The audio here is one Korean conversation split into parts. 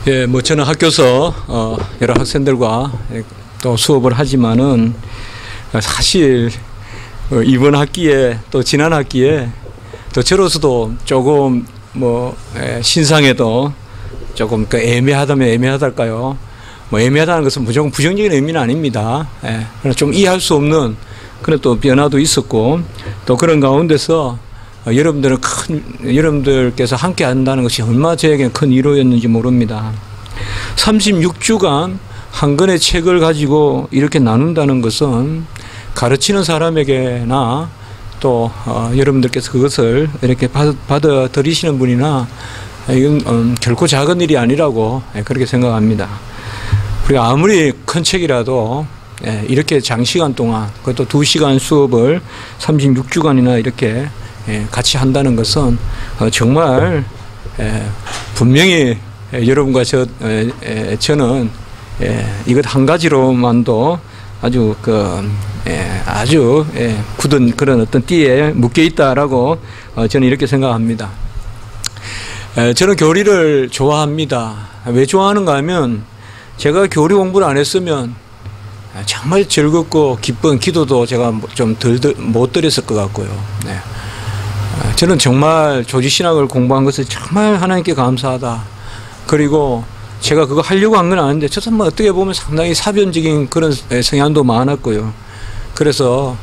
예, 뭐 저는 학교에서 여러 학생들과 또 수업을 하지만은 사실 이번 학기에 또 지난 학기에 또 저로서도 조금 뭐 신상에도 조금 애매하다면 애매하달까요? 뭐 애매하다는 것은 무조건 부정적인 의미는 아닙니다. 예, 그러나 좀 이해할 수 없는 그런 또 변화도 있었고 또 그런 가운데서 여러분들께서 함께 한다는 것이 얼마나 저에게는 큰 위로였는지 모릅니다. 36주간 한 권의 책을 가지고 이렇게 나눈다는 것은 가르치는 사람에게나 또 여러분들께서 그것을 이렇게 받아들이시는 분이나 이건 결코 작은 일이 아니라고 그렇게 생각합니다. 우리가 아무리 큰 책이라도 이렇게 장시간 동안 그것도 2시간 수업을 36주간이나 이렇게 같이 한다는 것은 정말 분명히 여러분과 저는 이것 한 가지로만도 아주 아주 굳은 그런 어떤 띠에 묶여 있다라고 저는 이렇게 생각합니다. 저는 교리를 좋아합니다. 왜 좋아하는가 하면 제가 교리 공부를 안 했으면 정말 즐겁고 기쁜 기도도 제가 좀 못 드렸을 것 같고요. 네. 저는 정말 조지신학을 공부한 것을 정말 하나님께 감사하다. 그리고 제가 그거 하려고 한 건 아닌데 저 사람 어떻게 보면 상당히 사변적인 그런 성향도 많았고요. 그래서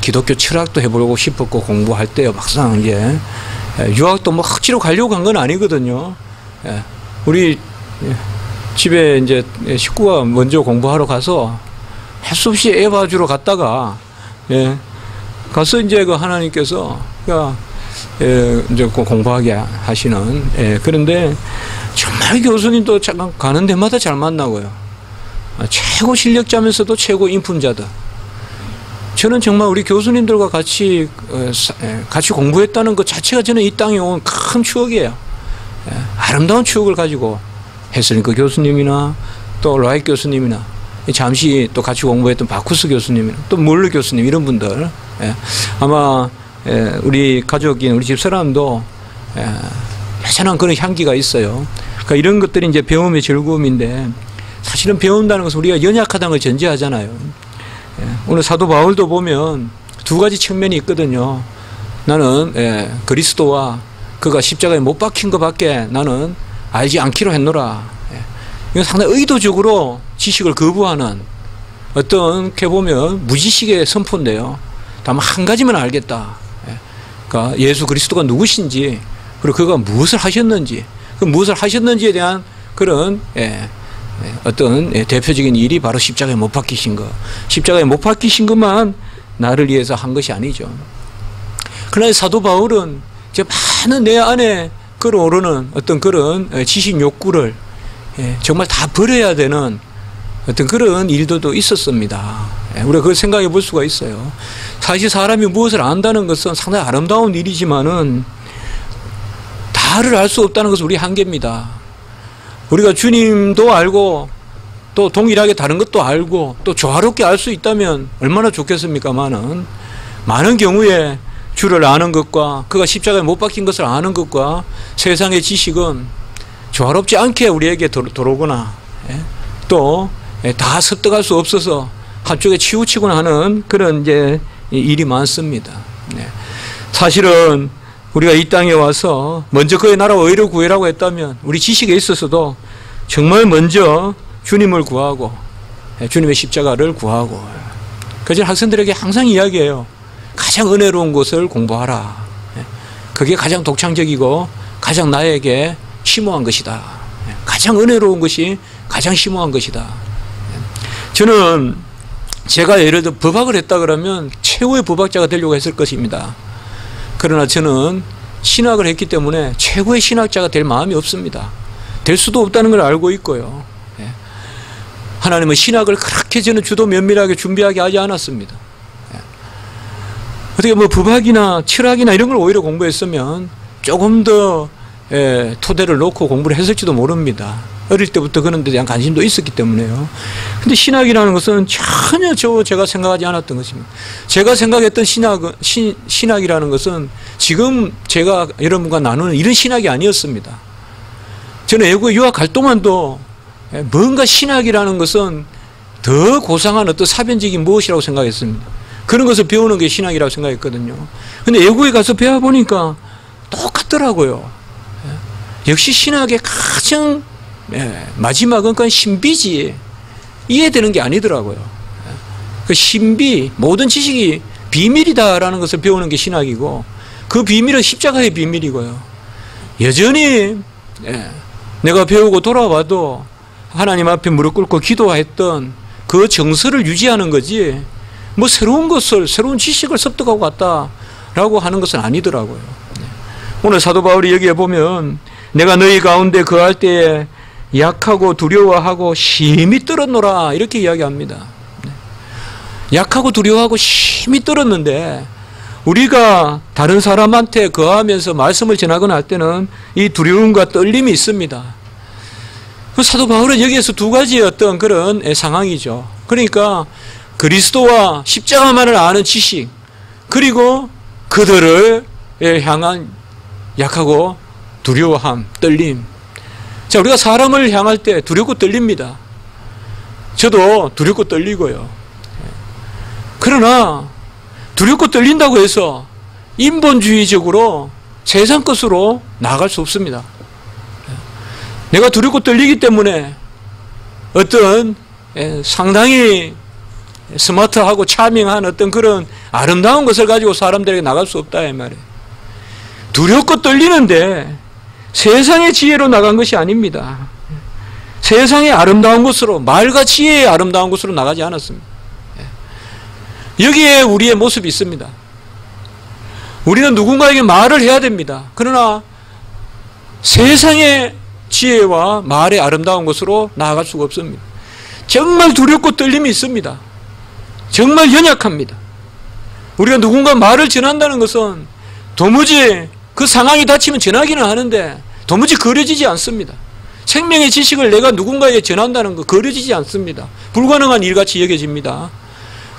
기독교 철학도 해보고 싶었고 공부할 때요. 막상 이제 유학도 뭐 억지로 가려고 한 건 아니거든요. 우리 집에 이제 식구가 먼저 공부하러 가서 할 수 없이 애 봐주러 갔다가 가서 이제 그 하나님께서 이제 공부하게 하시는 그런데 정말 교수님도 잠깐 가는 데마다 잘 만나고요. 최고 실력자면서도 최고 인품자들. 저는 정말 우리 교수님들과 같이 공부했다는 것 자체가 저는 이 땅에 온 큰 추억이에요. 아름다운 추억을 가지고 해설링크 교수님이나 또 라이트 교수님이나 잠시 또 같이 공부했던 바쿠스 교수님이나 또 몰르 교수님 이런 분들 아마 우리 가족인 우리 집사람도 여전한 그런 향기가 있어요. 그러니까 이런 것들이 이제 배움의 즐거움인데 사실은 배운다는 것은 우리가 연약하다는 걸 전제하잖아요. 오늘 사도 바울도 보면 두 가지 측면이 있거든요. 나는 그리스도와 그가 십자가에 못 박힌 것밖에 나는 알지 않기로 했노라. 이건 상당히 의도적으로 지식을 거부하는 어떻게 보면 무지식의 선포인데요. 다만 한 가지만 알겠다. 그러니까 예수 그리스도가 누구신지 그리고 그가 무엇을 하셨는지 그 무엇을 하셨는지에 대한 그런 어떤 대표적인 일이 바로 십자가에 못 박히신 것. 십자가에 못 박히신 것만 나를 위해서 한 것이 아니죠. 그러나 사도 바울은 이제 많은 내 안에 끌어오르는 어떤 그런 지식 욕구를 정말 다 버려야 되는 어떤 그런 일들도 있었습니다. 우리가 그걸 생각해 볼 수가 있어요. 사실 사람이 무엇을 안다는 것은 상당히 아름다운 일이지만은 다를 알 수 없다는 것은 우리 한계입니다. 우리가 주님도 알고 또 동일하게 다른 것도 알고 또 조화롭게 알 수 있다면 얼마나 좋겠습니까만은 많은 경우에 주를 아는 것과 그가 십자가에 못 박힌 것을 아는 것과 세상의 지식은 조화롭지 않게 우리에게 들어오거나 또 다 습득할 수 없어서 한쪽에 치우치거나 하는 그런 이제 일이 많습니다. 사실은 우리가 이 땅에 와서 먼저 그의 나라와 의를 구해라고 했다면 우리 지식에 있어서도 정말 먼저 주님을 구하고 주님의 십자가를 구하고 그래서 학생들에게 항상 이야기해요. 가장 은혜로운 것을 공부하라. 그게 가장 독창적이고 가장 나에게 심오한 것이다. 가장 은혜로운 것이 가장 심오한 것이다. 저는 제가 예를 들어 법학을 했다 그러면 최고의 법학자가 되려고 했을 것입니다. 그러나 저는 신학을 했기 때문에 최고의 신학자가 될 마음이 없습니다. 될 수도 없다는 걸 알고 있고요. 하나님은 신학을 그렇게 저는 주도 면밀하게 준비하게 하지 않았습니다. 어떻게 뭐 법학이나 철학이나 이런 걸 오히려 공부했으면 조금 더 토대를 놓고 공부를 했을지도 모릅니다. 어릴 때부터 그런 데 대한 관심도 있었기 때문에요. 근데 신학이라는 것은 전혀 제가 생각하지 않았던 것입니다. 제가 생각했던 신학이라는 것은 지금 제가 여러분과 나누는 이런 신학이 아니었습니다. 저는 외국에 유학 갈 동안도 뭔가 신학이라는 것은 더 고상한 어떤 사변적인 무엇이라고 생각했습니다. 그런 것을 배우는 게 신학이라고 생각했거든요. 근데 외국에 가서 배워보니까 똑같더라고요. 역시 신학의 가장 마지막은 그건 신비지, 이해되는 게 아니더라고요. 그 신비, 모든 지식이 비밀이다라는 것을 배우는 게 신학이고, 그 비밀은 십자가의 비밀이고요. 여전히 내가 배우고 돌아와도 하나님 앞에 무릎 꿇고 기도했던 그 정서를 유지하는 거지, 뭐 새로운 것을, 새로운 지식을 습득하고 갔다라고 하는 것은 아니더라고요. 오늘 사도 바울이 여기에 보면 내가 너희 가운데 거할 때에 약하고 두려워하고 심히 떨었노라 이렇게 이야기합니다. 약하고 두려워하고 심히 떨었는데, 우리가 다른 사람한테 거하면서 말씀을 전하거나 할 때는 이 두려움과 떨림이 있습니다. 사도 바울은 여기에서 두 가지의 어떤 그런 상황이죠. 그러니까 그리스도와 십자가만을 아는 지식, 그리고 그들을 향한 약하고 두려워함, 떨림. 자, 우리가 사람을 향할 때 두렵고 떨립니다. 저도 두렵고 떨리고요. 그러나 두렵고 떨린다고 해서 인본주의적으로 세상 것으로 나아갈 수 없습니다. 내가 두렵고 떨리기 때문에 어떤 상당히 스마트하고 차밍한 어떤 그런 아름다운 것을 가지고 사람들에게 나갈 수 없다 이 말이에요. 두렵고 떨리는데 세상의 지혜로 나간 것이 아닙니다. 세상의 아름다운 것으로, 말과 지혜의 아름다운 것으로 나가지 않았습니다. 여기에 우리의 모습이 있습니다. 우리는 누군가에게 말을 해야 됩니다. 그러나 세상의 지혜와 말의 아름다운 것으로 나아갈 수가 없습니다. 정말 두렵고 떨림이 있습니다. 정말 연약합니다. 우리가 누군가 말을 전한다는 것은 도무지 그 상황이 닥치면 전하기는 하는데 도무지 거려지지 않습니다. 생명의 지식을 내가 누군가에게 전한다는 거 거려지지 않습니다. 불가능한 일같이 여겨집니다.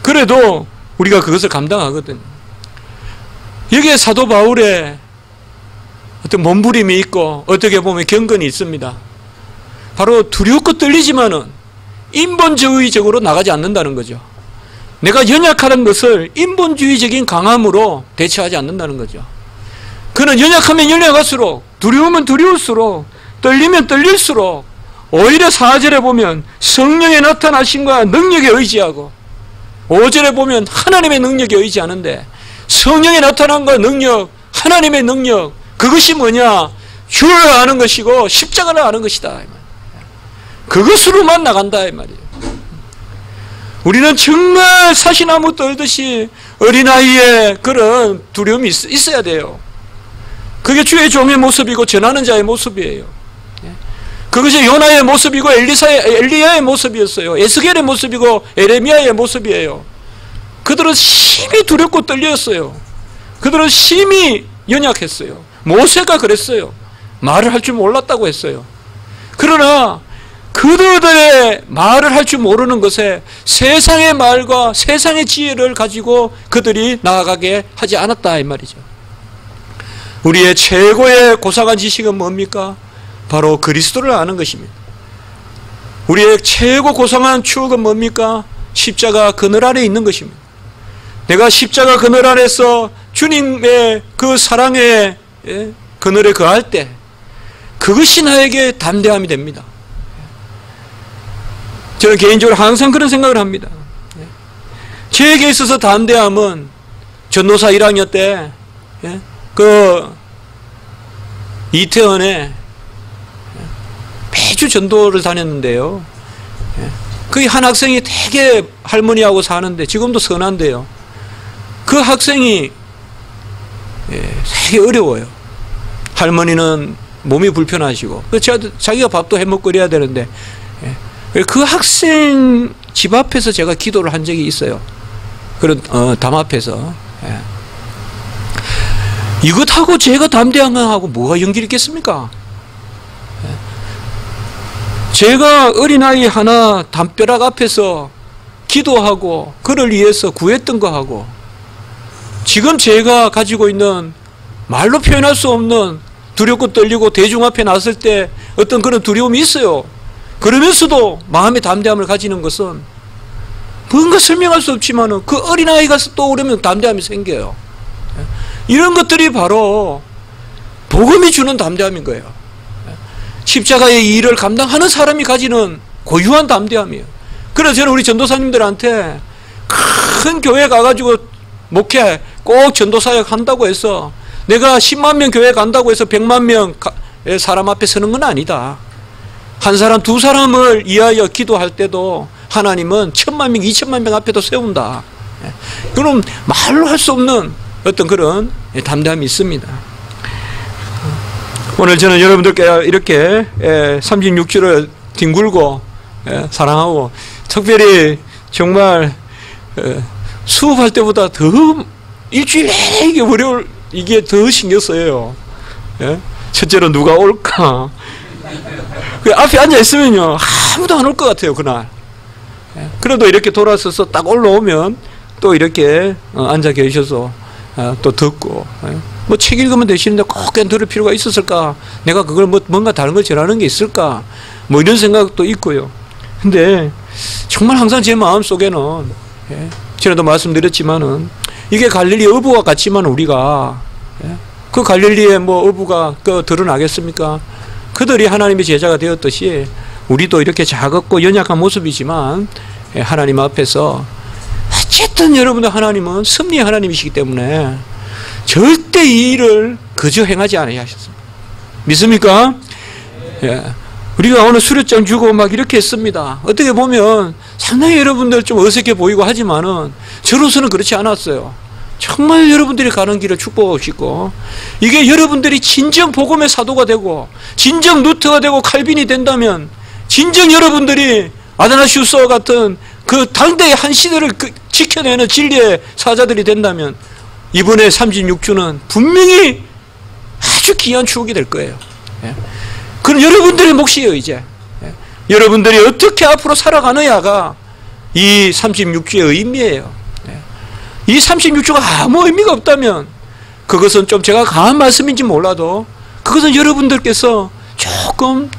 그래도 우리가 그것을 감당하거든요. 여기에 사도 바울의 어떤 몸부림이 있고 어떻게 보면 경건이 있습니다. 바로 두렵고 떨리지만은 인본주의적으로 나가지 않는다는 거죠. 내가 연약하다는 것을 인본주의적인 강함으로 대처하지 않는다는 거죠. 그는 연약하면 연약할수록, 두려우면 두려울수록, 떨리면 떨릴수록 오히려 4절에 보면 성령의 나타나심과 능력에 의지하고, 5절에 보면 하나님의 능력에 의지하는데, 성령의 나타남과 능력, 하나님의 능력, 그것이 뭐냐? 주를 아는 것이고 십자가를 아는 것이다. 그것으로만 나간다 이 말이에요. 우리는 정말 사시나무 떨듯이 어린아이의 그런 두려움이 있어야 돼요. 그게 주의 종의 모습이고 전하는 자의 모습이에요. 그것이 요나의 모습이고 엘리야의 모습이었어요. 에스겔의 모습이고 에레미야의 모습이에요. 그들은 심히 두렵고 떨렸어요. 그들은 심히 연약했어요. 모세가 그랬어요. 말을 할 줄 몰랐다고 했어요. 그러나 그들의 말을 할 줄 모르는 것에 세상의 말과 세상의 지혜를 가지고 그들이 나아가게 하지 않았다 이 말이죠. 우리의 최고의 고상한 지식은 뭡니까? 바로 그리스도를 아는 것입니다. 우리의 최고 고상한 추억은 뭡니까? 십자가 그늘 아래 있는 것입니다. 내가 십자가 그늘 아래서 주님의 그 사랑의 그늘에 거할 때 그것이 나에게 담대함이 됩니다. 저는 개인적으로 항상 그런 생각을 합니다. 저에게 있어서 담대함은 전도사 1학년 때 그 이태원에 매주 전도를 다녔는데요. 그 한 학생이 되게 할머니하고 사는데 지금도 선한데요. 그 학생이 되게 어려워요. 할머니는 몸이 불편하시고 자기가 밥도 해먹거려야 되는데 그 학생 집 앞에서 제가 기도를 한 적이 있어요. 그런 담 앞에서. 이것하고 제가 담대한 거하고 뭐가 연결이 있겠습니까? 제가 어린아이 하나 담벼락 앞에서 기도하고 그를 위해서 구했던 거하고 지금 제가 가지고 있는 말로 표현할 수 없는 두렵고 떨리고 대중 앞에 나설 때 어떤 그런 두려움이 있어요. 그러면서도 마음의 담대함을 가지는 것은 뭔가 설명할 수 없지만 그 어린아이가 또 오르면 담대함이 생겨요. 이런 것들이 바로 복음이 주는 담대함인 거예요. 십자가의 일을 감당하는 사람이 가지는 고유한 담대함이에요. 그래서 저는 우리 전도사님들한테 큰 교회 가가지고 목회 꼭 전도사역 한다고 해서 내가 10만 명 교회 간다고 해서 100만 명의 사람 앞에 서는 건 아니다. 한 사람 두 사람을 위하여 기도할 때도 하나님은 1000만 명 2000만 명 앞에도 세운다. 그럼 말로 할 수 없는 어떤 그런 담대함이 있습니다. 오늘 저는 여러분들께 이렇게 36주를 뒹굴고 사랑하고 특별히 정말 수업할 때보다 더 일주일 내내 이게 월요일 이게 더 신경 써요. 첫째로 누가 올까? 그 앞에 앉아 있으면요 아무도 안 올 것 같아요 그날. 그래도 이렇게 돌아서서 딱 올라오면 또 이렇게 앉아 계셔서 또 듣고 뭐 책 읽으면 되시는데 꼭 그냥 들을 필요가 있었을까? 내가 그걸 뭔가 다른 걸 전하는 게 있을까? 뭐 이런 생각도 있고요. 근데 정말 항상 제 마음 속에는 전에도 말씀드렸지만은 이게 갈릴리 어부와 같지만 우리가 그 갈릴리의 뭐 어부가 드러나겠습니까? 그들이 하나님의 제자가 되었듯이 우리도 이렇게 작았고 연약한 모습이지만 하나님 앞에서 어쨌든 여러분들 하나님은 승리의 하나님이시기 때문에 절대 이 일을 그저 행하지 않아야 하셨습니다. 믿습니까? 우리가 오늘 수료장 주고 막 이렇게 했습니다. 어떻게 보면 상당히 여러분들 좀 어색해 보이고 하지만은 저로서는 그렇지 않았어요. 정말 여러분들이 가는 길을 축복하시고 이게 여러분들이 진정 복음의 사도가 되고 진정 루터가 되고 칼빈이 된다면 진정 여러분들이 아다나시우스와 같은 그 당대의 한 시대를 지켜내는 진리의 사자들이 된다면 이번에 36주는 분명히 아주 귀한 추억이 될 거예요. 그건 여러분들의 몫이에요. 이제 여러분들이 어떻게 앞으로 살아가느냐가 이 36주의 의미예요. 이 36주가 아무 의미가 없다면 그것은 좀 제가 강한 말씀인지 몰라도 그것은 여러분들께서 조금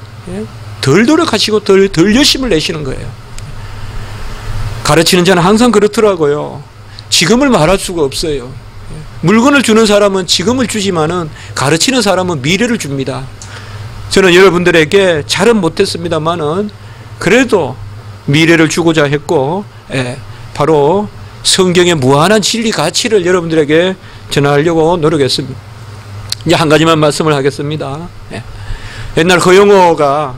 덜 노력하시고 덜 열심을 내시는 거예요. 가르치는 자는 항상 그렇더라고요. 지금을 말할 수가 없어요. 물건을 주는 사람은 지금을 주지만은 가르치는 사람은 미래를 줍니다. 저는 여러분들에게 잘은 못했습니다만은 그래도 미래를 주고자 했고 바로 성경의 무한한 진리 가치를 여러분들에게 전하려고 노력했습니다. 이제 한 가지만 말씀을 하겠습니다. 옛날 허영호가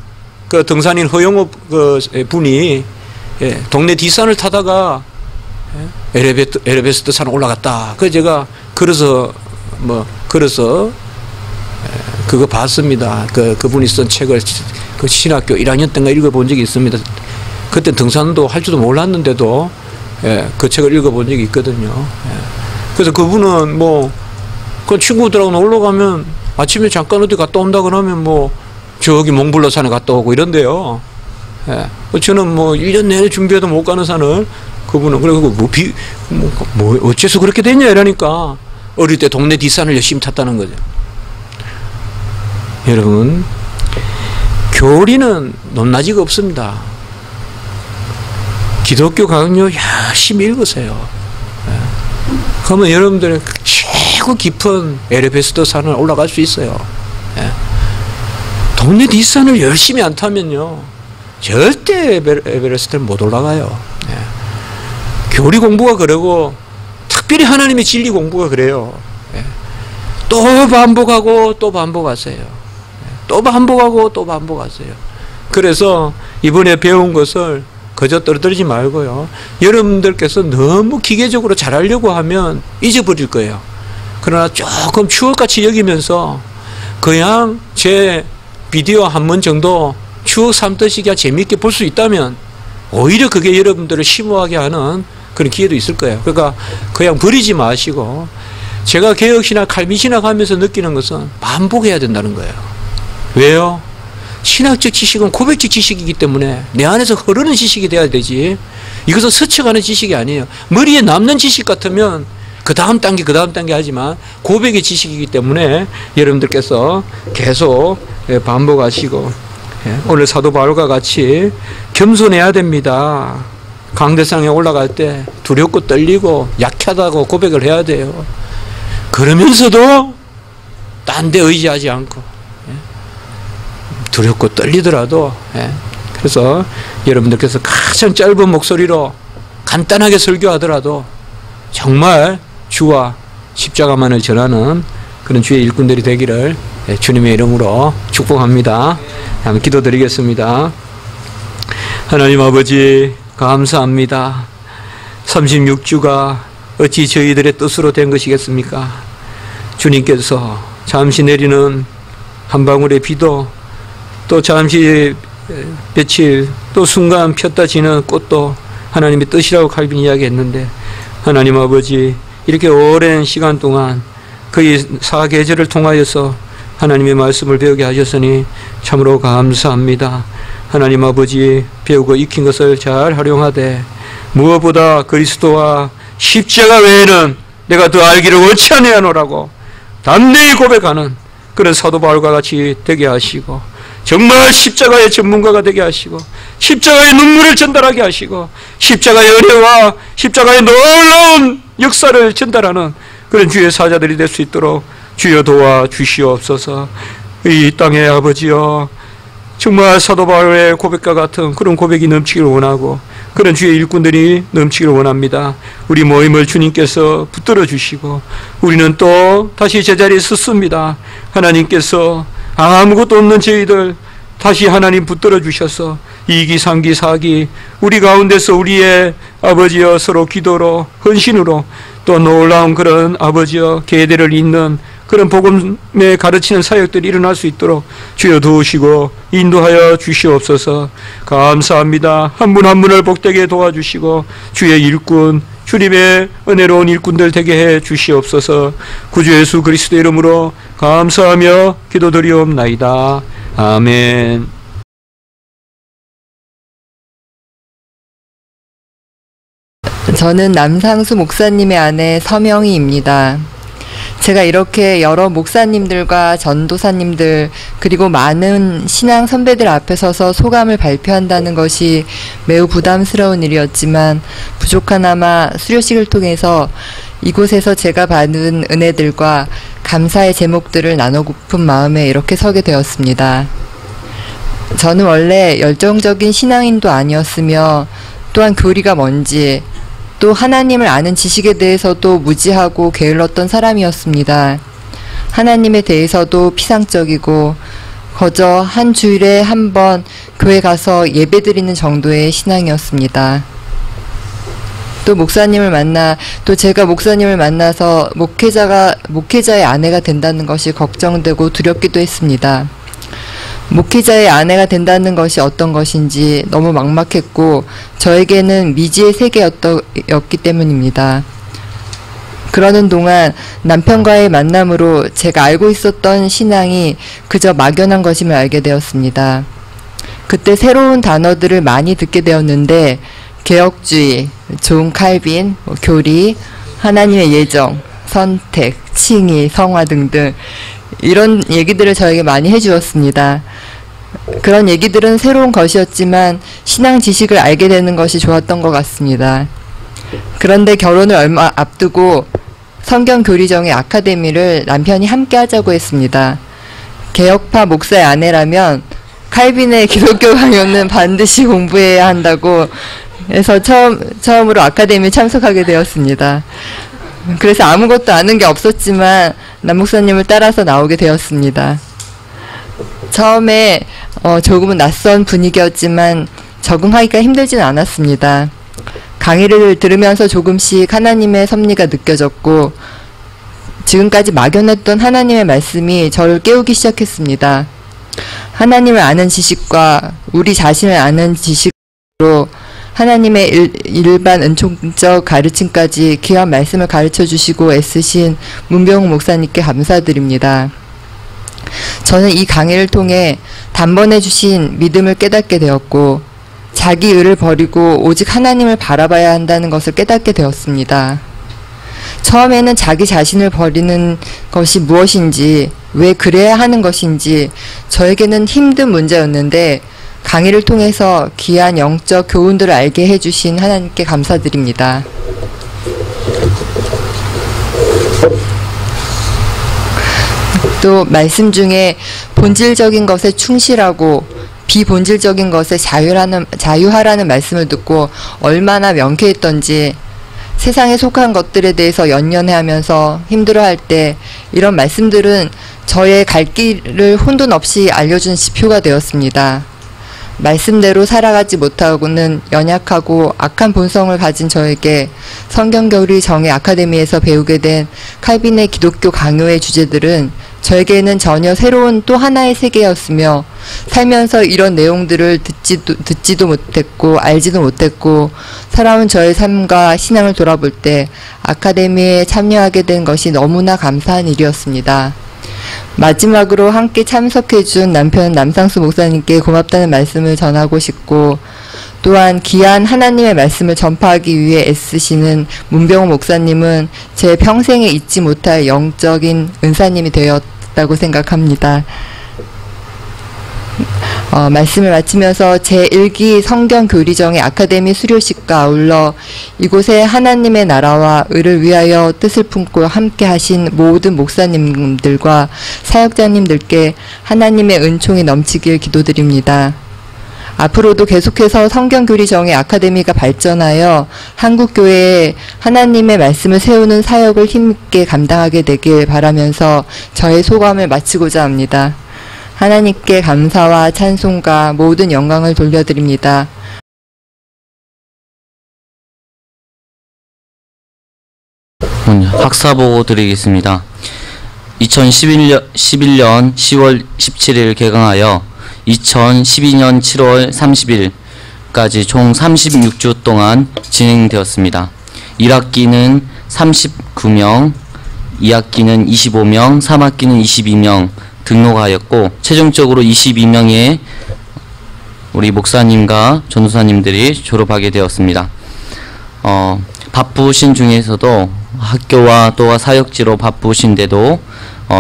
그 등산인 허영호 그 분이 동네 뒷산을 타다가 에베레스트 산 올라갔다. 그래서 제가 걸어서 그거 봤습니다. 그분이 쓴 책을 그 신학교 1학년 때인가 읽어본 적이 있습니다. 그때 등산도 할 줄도 몰랐는데도 그 책을 읽어본 적이 있거든요. 그래서 그분은 그 친구들하고 올라가면 아침에 잠깐 어디 갔다 온다 그러면 저기 몽블러 산에 갔다 오고 이런데요. 저는 1년 내내 준비해도 못 가는 산을 그분은 그리고 어째서 그렇게 됐냐 이러니까 어릴 때 동네 뒷산을 열심히 탔다는 거죠. 여러분, 교리는 높낮이가 없습니다. 기독교 강요 열심히 읽으세요. 그러면 여러분들은 최고 깊은 에베레스트 산을 올라갈 수 있어요. 동네 뒷산을 열심히 안 타면요 절대 에베레스트를 못 올라가요. 교리 공부가 그러고 특별히 하나님의 진리 공부가 그래요. 또 반복하고 또 반복하세요. 또 반복하고 또 반복하세요. 그래서 이번에 배운 것을 그저 떨어뜨리지 말고요. 여러분들께서 너무 기계적으로 잘하려고 하면 잊어버릴 거예요. 그러나 조금 추억같이 여기면서 그냥 제 비디오 한 번 정도 추억 삼듯이 그냥 재미있게 볼 수 있다면 오히려 그게 여러분들을 심오하게 하는 그런 기회도 있을 거예요. 그러니까 그냥 버리지 마시고 제가 개혁신학, 칼빈신학 하면서 느끼는 것은 반복해야 된다는 거예요. 왜요? 신학적 지식은 고백적 지식이기 때문에 내 안에서 흐르는 지식이 돼야 되지 이것은 스쳐가는 지식이 아니에요. 머리에 남는 지식 같으면 그 다음 단계 하지만 고백의 지식이기 때문에 여러분들께서 계속 반복하시고 오늘 사도 바울과 같이 겸손해야 됩니다. 강대상에 올라갈 때 두렵고 떨리고 약하다고 고백을 해야 돼요. 그러면서도 딴 데 의지하지 않고 두렵고 떨리더라도 그래서 여러분들께서 가장 짧은 목소리로 간단하게 설교하더라도 정말 주와 십자가만을 전하는 그런 주의 일꾼들이 되기를 주님의 이름으로 축복합니다. 한번 기도드리겠습니다. 하나님 아버지 감사합니다. 36주가 어찌 저희들의 뜻으로 된 것이겠습니까? 주님께서 잠시 내리는 한 방울의 비도 또 잠시 며칠 또 순간 폈다 지는 꽃도 하나님의 뜻이라고 칼빈이 이야기했는데 하나님 아버지 이렇게 오랜 시간 동안 거의 4계절을 통하여서 하나님의 말씀을 배우게 하셨으니 참으로 감사합니다. 하나님 아버지 배우고 익힌 것을 잘 활용하되 무엇보다 그리스도와 십자가 외에는 내가 더 알기를 원치 아니하노라고 담대히 고백하는 그런 사도 바울과 같이 되게 하시고 정말 십자가의 전문가가 되게 하시고 십자가의 눈물을 전달하게 하시고 십자가의 은혜와 십자가의 놀라운 역사를 전달하는 그런 주의 사자들이 될 수 있도록 주여 도와 주시옵소서. 이 땅의 아버지여 정말 사도 바울의 고백과 같은 그런 고백이 넘치기를 원하고 그런 주의 일꾼들이 넘치기를 원합니다. 우리 모임을 주님께서 붙들어 주시고 우리는 또 다시 제자리에 섰습니다. 하나님께서 아무것도 없는 저희들 다시 하나님 붙들어 주셔서 2기, 3기, 4기 우리 가운데서 우리의 아버지여 서로 기도로 헌신으로 또 놀라운 그런 아버지여 계대를 잇는 그런 복음에 가르치는 사역들이 일어날 수 있도록 주여 도우시고 인도하여 주시옵소서. 감사합니다. 한 분 한 분을 복되게 도와주시고 주의 일꾼 주님의 은혜로운 일꾼들 되게 해 주시옵소서. 구주 예수 그리스도의 이름으로 감사하며 기도드리옵나이다. 아멘. 저는 남상수 목사님의 아내 서명희입니다. 제가 이렇게 여러 목사님들과 전도사님들 그리고 많은 신앙 선배들 앞에 서서 소감을 발표한다는 것이 매우 부담스러운 일이었지만 부족하나마 수료식을 통해서 이곳에서 제가 받은 은혜들과 감사의 제목들을 나누고픈 마음에 이렇게 서게 되었습니다. 저는 원래 열정적인 신앙인도 아니었으며 또한 교리가 뭔지 또 하나님을 아는 지식에 대해서도 무지하고 게을렀던 사람이었습니다. 하나님에 대해서도 피상적이고 거저 한 주일에 한 번 교회 가서 예배드리는 정도의 신앙이었습니다. 또 목사님을 만나 또 제가 목사님을 만나서 목회자의 아내가 된다는 것이 걱정되고 두렵기도 했습니다. 목회자의 아내가 된다는 것이 어떤 것인지 너무 막막했고 저에게는 미지의 세계였기 때문입니다. 그러는 동안 남편과의 만남으로 제가 알고 있었던 신앙이 그저 막연한 것임을 알게 되었습니다. 그때 새로운 단어들을 많이 듣게 되었는데 개혁주의, 존 칼빈, 교리, 하나님의 예정, 선택, 칭의, 성화 등등 이런 얘기들을 저에게 많이 해주었습니다. 그런 얘기들은 새로운 것이었지만 신앙 지식을 알게 되는 것이 좋았던 것 같습니다. 그런데 결혼을 얼마 앞두고 성경교리정의 아카데미를 남편이 함께 하자고 했습니다. 개혁파 목사의 아내라면 칼빈의 기독교 강연은 반드시 공부해야 한다고 해서 처음으로 아카데미에 참석하게 되었습니다. 그래서 아무것도 아는 게 없었지만 남 목사님을 따라서 나오게 되었습니다. 처음에 조금은 낯선 분위기였지만 적응하기가 힘들지는 않았습니다. 강의를 들으면서 조금씩 하나님의 섭리가 느껴졌고 지금까지 막연했던 하나님의 말씀이 저를 깨우기 시작했습니다. 하나님을 아는 지식과 우리 자신을 아는 지식으로 하나님의 일반 은총적 가르침까지 귀한 말씀을 가르쳐 주시고 애쓰신 문병욱 목사님께 감사드립니다. 저는 이 강의를 통해 단번에 주신 믿음을 깨닫게 되었고 자기 의를 버리고 오직 하나님을 바라봐야 한다는 것을 깨닫게 되었습니다. 처음에는 자기 자신을 버리는 것이 무엇인지, 왜 그래야 하는 것인지 저에게는 힘든 문제였는데 강의를 통해서 귀한 영적 교훈들을 알게 해주신 하나님께 감사드립니다. 또 말씀 중에 본질적인 것에 충실하고 비본질적인 것에 자유하라는 말씀을 듣고 얼마나 명쾌했던지, 세상에 속한 것들에 대해서 연연해하면서 힘들어할 때 이런 말씀들은 저의 갈 길을 혼돈 없이 알려준 지표가 되었습니다. 말씀대로 살아가지 못하고는 연약하고 악한 본성을 가진 저에게 성경교리 정의 아카데미에서 배우게 된 칼빈의 기독교 강요의 주제들은 저에게는 전혀 새로운 또 하나의 세계였으며, 살면서 이런 내용들을 듣지도 못했고 알지도 못했고 살아온 저의 삶과 신앙을 돌아볼 때 아카데미에 참여하게 된 것이 너무나 감사한 일이었습니다. 마지막으로 함께 참석해준 남편 남상수 목사님께 고맙다는 말씀을 전하고 싶고, 또한 귀한 하나님의 말씀을 전파하기 위해 애쓰시는 문병호 목사님은 제 평생에 잊지 못할 영적인 은사님이 되었다고 생각합니다. 말씀을 마치면서 제1기 성경교리정의 아카데미 수료식과 아울러 이곳에 하나님의 나라와 의를 위하여 뜻을 품고 함께 하신 모든 목사님들과 사역자님들께 하나님의 은총이 넘치길 기도드립니다. 앞으로도 계속해서 성경교리정의 아카데미가 발전하여 한국교회에 하나님의 말씀을 세우는 사역을 힘있게 감당하게 되길 바라면서 저의 소감을 마치고자 합니다. 하나님께 감사와 찬송과 모든 영광을 돌려드립니다. 학사보고 드리겠습니다. 2011년 10월 17일 개강하여 2012년 7월 30일까지 총 36주 동안 진행되었습니다. 1학기는 39명, 2학기는 25명, 3학기는 22명 등록하였고, 최종적으로 22명의 우리 목사님과 전도사님들이 졸업하게 되었습니다. 바쁘신 중에서도 학교와 또 사역지로 바쁘신데도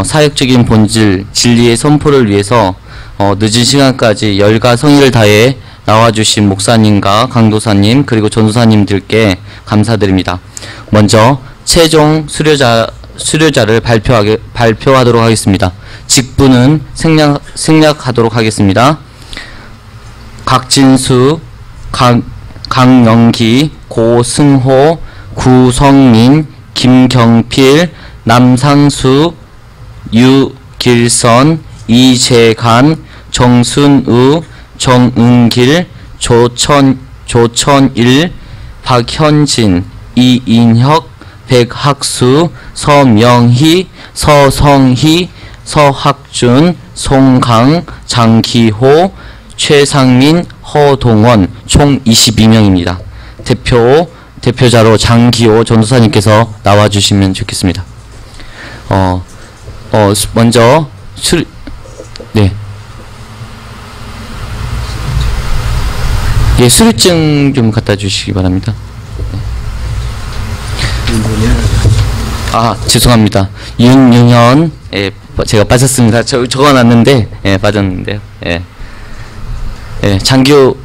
사역적인 본질, 진리의 선포를 위해서 늦은 시간까지 열과 성의를 다해 나와주신 목사님과 강도사님 그리고 전도사님들께 감사드립니다. 먼저 최종 수료자를 발표하도록 하겠습니다. 직분은 생략하도록 하겠습니다. 각진수, 강영기, 고승호, 구성민, 김경필, 남상수, 유길선, 이재간, 정순우, 정은길, 조천일, 박현진, 이인혁, 백학수, 서명희, 서성희, 서학준, 송강, 장기호, 최상민, 허동원 총 22명입니다. 대표자로 장기호 전도사님께서 나와주시면 좋겠습니다. 먼저 수료증 좀 갖다 주시기 바랍니다. 죄송합니다. 윤윤현, 제가 빠졌습니다. 적어놨는데, 빠졌는데요. 장교,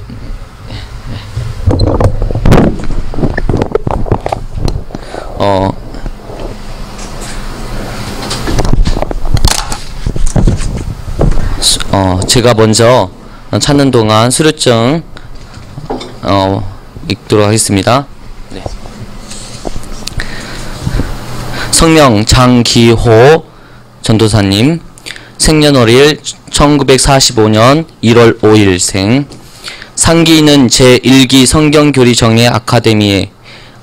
제가 먼저 찾는 동안 수료증, 읽도록 하겠습니다. 네. 성명 장기호 전도사님, 생년월일 1945년 1월 5일생, 상기는 제1기 성경교리정의 아카데미에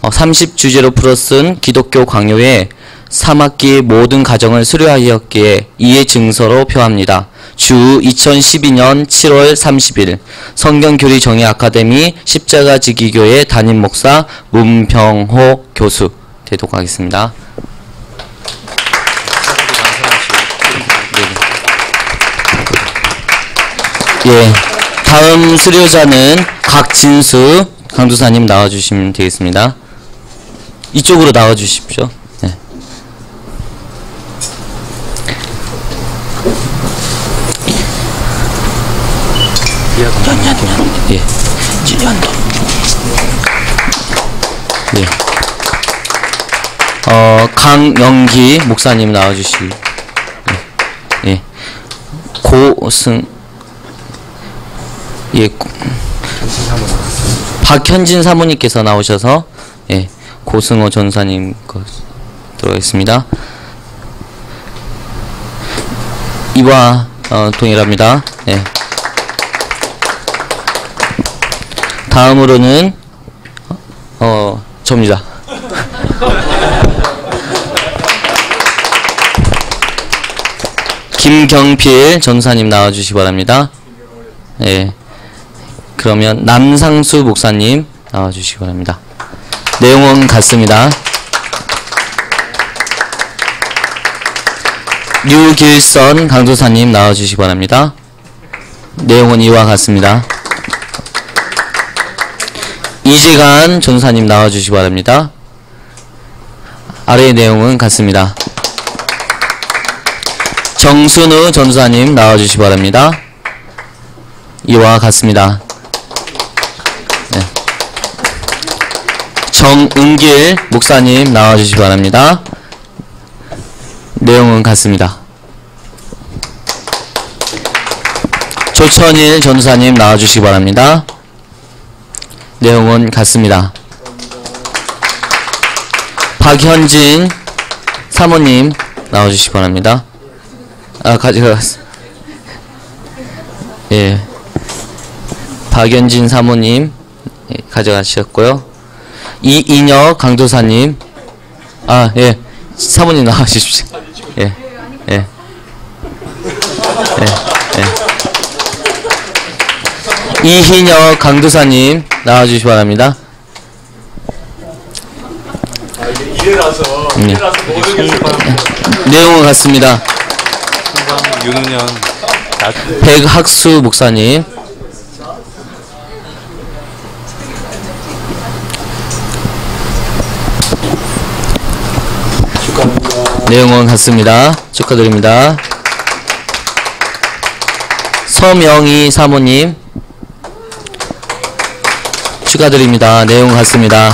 30주제로 풀어쓴 기독교 강요에 3학기 모든 과정을 수료하였기에 이에 증서로 표합니다. 주 2012년 7월 30일 성경교리 정의 아카데미 십자가지기교회 담임 목사 문병호 교수 되도록 하겠습니다. 다음 수료자는 각진수 강도사님 나와주시면 되겠습니다. 이쪽으로 나와주십시오. 네. 예. 예. 강영기 목사님 나와주시. 예. 예. 고승. 예. 박현진 사모님께서 나오셔서 예. 고승호 전사님 거 들어가겠습니다. 이와 동일합니다. 예. 다음으로는 접니다. 김경필 전사님 나와주시기 바랍니다. 예. 그러면 남상수 목사님 나와주시기 바랍니다. 내용은 같습니다. 류길선 강도사님 나와주시기 바랍니다. 내용은 이와 같습니다. 이재관 전사님 나와주시기 바랍니다. 아래의 내용은 같습니다. 정순우 전사님 나와주시기 바랍니다. 이와 같습니다. 네. 정은길 목사님 나와주시기 바랍니다. 내용은 같습니다. 조천일 전사님 나와주시기 바랍니다. 내용은 같습니다. 박현진 사모님 나와주시기 바랍니다. 가져갔습니다. 예. 박현진 사모님 예, 가져가셨고요. 이인혁 강도사님 예. 사모님 나와주십시오. 예. 예. 예. 예. 이희혁 강도사님 나와주시기 바랍니다. 내용은 같습니다. 윤은영 백학수 목사님 내용은 같습니다. 축하드립니다. 서명희 사모님 축하드립니다. 내용 같습니다.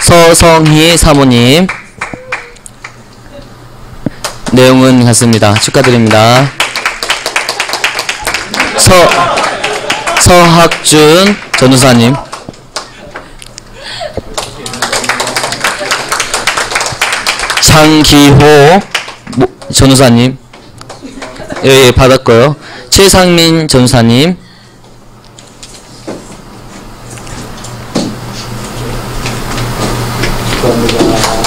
서성희 사모님 내용은 같습니다. 축하드립니다. 서학준 전도사님 장기호 전도사님 예, 받았고요. 최상민 전도사님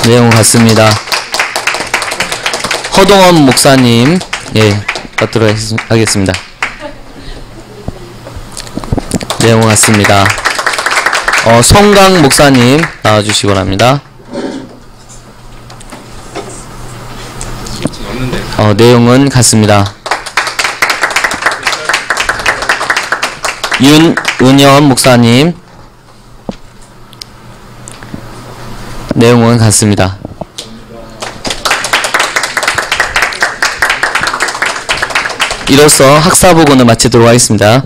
내용 같습니다. 허동원 목사님 예 받도록 하겠습니다. 내용 같습니다. 송강 목사님 나와주시기 바랍니다. 내용은 같습니다. 윤은현 목사님 내용은 같습니다. 이로써 학사보고는 마치도록 하겠습니다.